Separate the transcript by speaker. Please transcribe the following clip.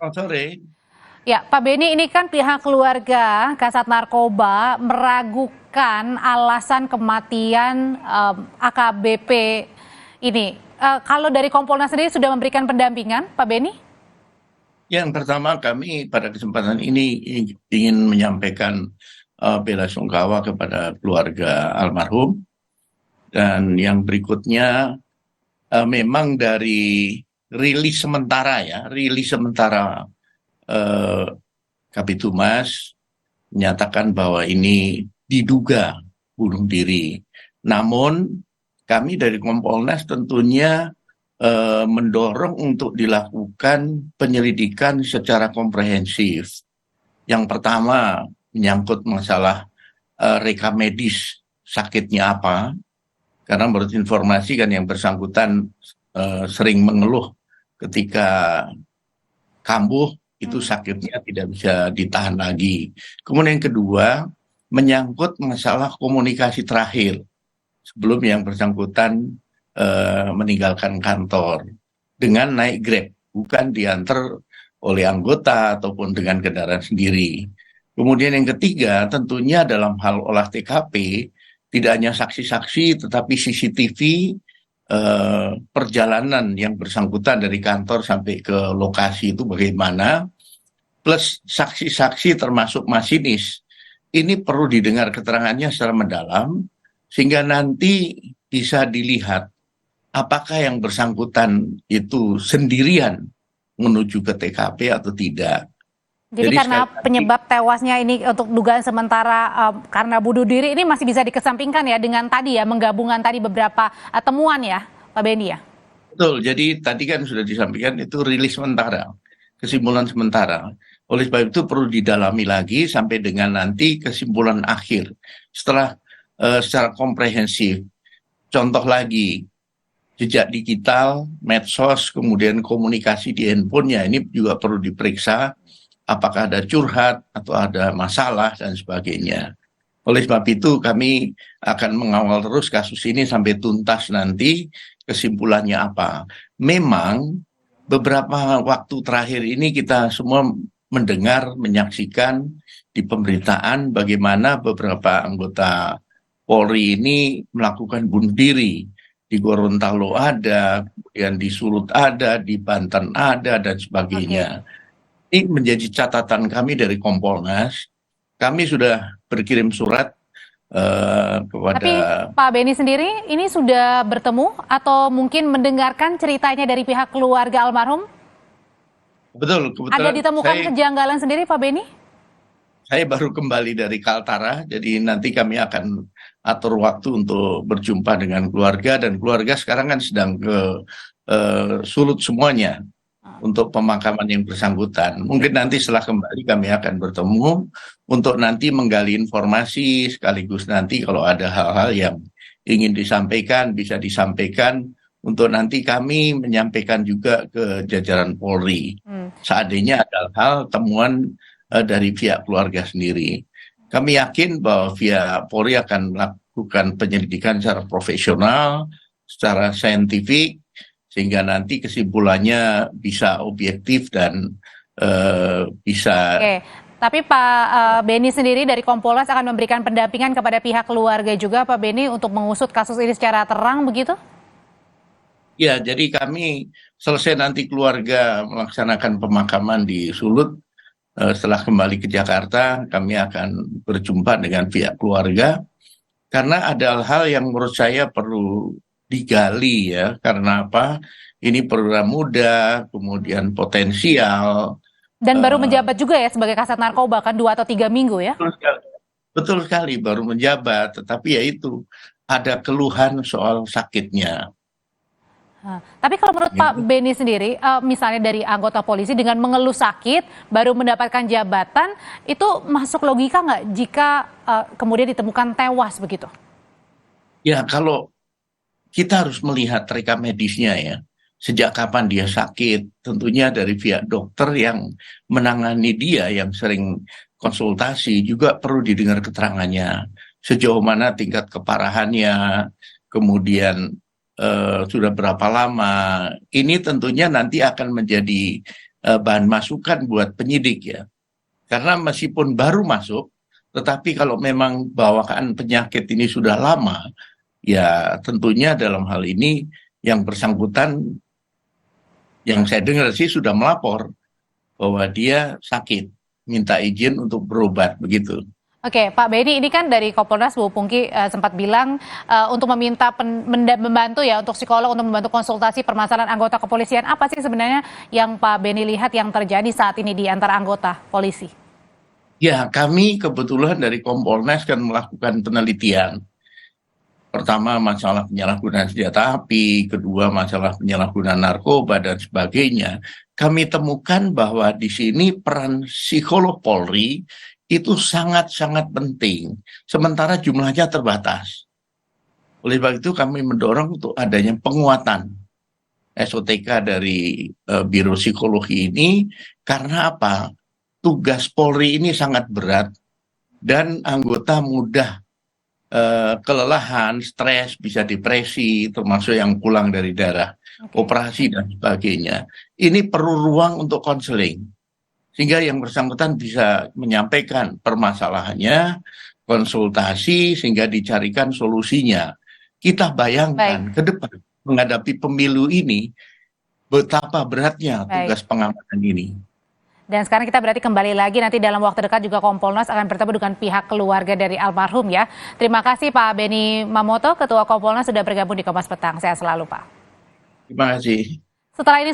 Speaker 1: Selamat sore.
Speaker 2: Ya, Pak Beni, ini kan pihak keluarga Kasat Narkoba meragukan alasan kematian AKBP ini. Kalau dari Kompolnas sendiri sudah memberikan pendampingan, Pak Beni?
Speaker 1: Yang pertama kami pada kesempatan ini ingin menyampaikan bela sungkawa kepada keluarga almarhum. Dan yang berikutnya memang dari rilis sementara eh, Kabitumas menyatakan bahwa ini diduga bunuh diri. Namun kami dari Kompolnas tentunya mendorong untuk dilakukan penyelidikan secara komprehensif. Yang pertama menyangkut masalah reka medis sakitnya apa, karena menurut informasi kan yang bersangkutan sering mengeluh ketika kambuh itu sakitnya tidak bisa ditahan lagi. Kemudian yang kedua menyangkut masalah komunikasi terakhir sebelum yang bersangkutan meninggalkan kantor dengan naik Grab, bukan diantar oleh anggota ataupun dengan kendaraan sendiri. Kemudian yang ketiga tentunya dalam hal olah TKP tidak hanya saksi-saksi tetapi CCTV perjalanan yang bersangkutan dari kantor sampai ke lokasi itu bagaimana, plus saksi-saksi termasuk masinis. Ini perlu didengar keterangannya secara mendalam sehingga nanti bisa dilihat apakah yang bersangkutan itu sendirian menuju ke TKP atau tidak.
Speaker 2: Jadi karena penyebab tewasnya ini untuk dugaan sementara karena bunuh diri ini masih bisa dikesampingkan ya dengan tadi ya menggabungkan tadi beberapa temuan ya, Pak Beni ya.
Speaker 1: Betul, jadi tadi kan sudah disampaikan itu rilis sementara, kesimpulan sementara. Oleh sebab itu perlu didalami lagi sampai dengan nanti kesimpulan akhir. Setelah secara komprehensif, contoh lagi, jejak digital, medsos, kemudian komunikasi di handphonenya ini juga perlu diperiksa apakah ada curhat atau ada masalah dan sebagainya. Oleh sebab itu kami akan mengawal terus kasus ini sampai tuntas nanti kesimpulannya apa. Memang beberapa waktu terakhir ini kita semua mendengar, menyaksikan di pemberitaan bagaimana beberapa anggota Polri ini melakukan bunuh diri. Di Gorontalo ada, kemudian di Sulut ada, di Banten ada, dan sebagainya. Ini menjadi catatan kami dari Kompolnas. Kami sudah berkirim surat kepada...
Speaker 2: Tapi Pak Beni sendiri ini sudah bertemu atau mungkin mendengarkan ceritanya dari pihak keluarga almarhum?
Speaker 1: Betul, kebetulan
Speaker 2: Ada ditemukan kejanggalan sendiri Pak Beni?
Speaker 1: Saya baru kembali dari Kaltara, jadi nanti kami akan atur waktu untuk berjumpa dengan keluarga, dan keluarga sekarang kan sedang ke Sulut semuanya untuk pemakaman yang bersangkutan. Mungkin nanti setelah kembali kami akan bertemu untuk nanti menggali informasi, sekaligus nanti kalau ada hal-hal yang ingin disampaikan, bisa disampaikan untuk nanti kami menyampaikan juga ke jajaran Polri. Seandainya ada hal temuan dari pihak keluarga sendiri. Kami yakin bahwa pihak Polri akan melakukan penyelidikan secara profesional, secara saintifik, sehingga nanti kesimpulannya bisa objektif dan bisa...
Speaker 2: Oke. Tapi Pak Beni sendiri dari Kompolnas akan memberikan pendampingan kepada pihak keluarga juga Pak Beni untuk mengusut kasus ini secara terang begitu?
Speaker 1: Ya, jadi kami selesai nanti keluarga melaksanakan pemakaman di Sulut, setelah kembali ke Jakarta, kami akan berjumpa dengan pihak keluarga, karena ada hal yang menurut saya perlu digali ya, karena apa? Ini program muda, kemudian potensial.
Speaker 2: Dan baru menjabat juga ya sebagai Kasat Narkoba kan 2 atau 3 minggu ya?
Speaker 1: Betul sekali, baru menjabat, tetapi ya itu, ada keluhan soal sakitnya.
Speaker 2: Tapi kalau menurut Pak Beni sendiri, misalnya dari anggota polisi dengan mengeluh sakit, baru mendapatkan jabatan, itu masuk logika nggak jika kemudian ditemukan tewas begitu?
Speaker 1: Ya, kalau kita harus melihat rekam medisnya ya, sejak kapan dia sakit, tentunya dari pihak dokter yang menangani dia, yang sering konsultasi, juga perlu didengar keterangannya. Sejauh mana tingkat keparahannya, kemudian sudah berapa lama. Ini tentunya nanti akan menjadi bahan masukan buat penyidik ya. Karena meskipun baru masuk, tetapi kalau memang bawaan penyakit ini sudah lama, ya tentunya dalam hal ini yang bersangkutan, yang saya dengar sih sudah melapor bahwa dia sakit, minta izin untuk berobat begitu.
Speaker 2: Oke, Pak Benny, ini kan dari Kompolnas Bu Pungki sempat bilang untuk meminta membantu ya untuk psikolog untuk membantu konsultasi permasalahan anggota kepolisian. Apa sih sebenarnya yang Pak Benny lihat yang terjadi saat ini di antara anggota polisi?
Speaker 1: Ya, kami kebetulan dari Kompolnas kan melakukan penelitian. Pertama masalah penyalahgunaan senjata api, kedua masalah penyalahgunaan narkoba dan sebagainya. Kami temukan bahwa di sini peran psikolog Polri itu sangat-sangat penting, sementara jumlahnya terbatas. Oleh sebab itu kami mendorong untuk adanya penguatan SOTK dari Biro Psikologi ini, karena apa? Tugas Polri ini sangat berat dan anggota mudah kelelahan, stres, bisa depresi, termasuk yang pulang dari daerah operasi dan sebagainya. Ini perlu ruang untuk konseling, sehingga yang bersangkutan bisa menyampaikan permasalahannya, konsultasi, sehingga dicarikan solusinya. Kita bayangkan ke depan menghadapi pemilu ini, betapa beratnya tugas pengamanan ini.
Speaker 2: Dan sekarang kita berarti kembali lagi nanti dalam waktu dekat juga Kompolnas akan bertemu dengan pihak keluarga dari almarhum ya. Terima kasih Pak Benny Mamoto, Ketua Kompolnas sudah bergabung di Kompas Petang. Sehat selalu Pak.
Speaker 1: Terima kasih.
Speaker 2: Setelah ini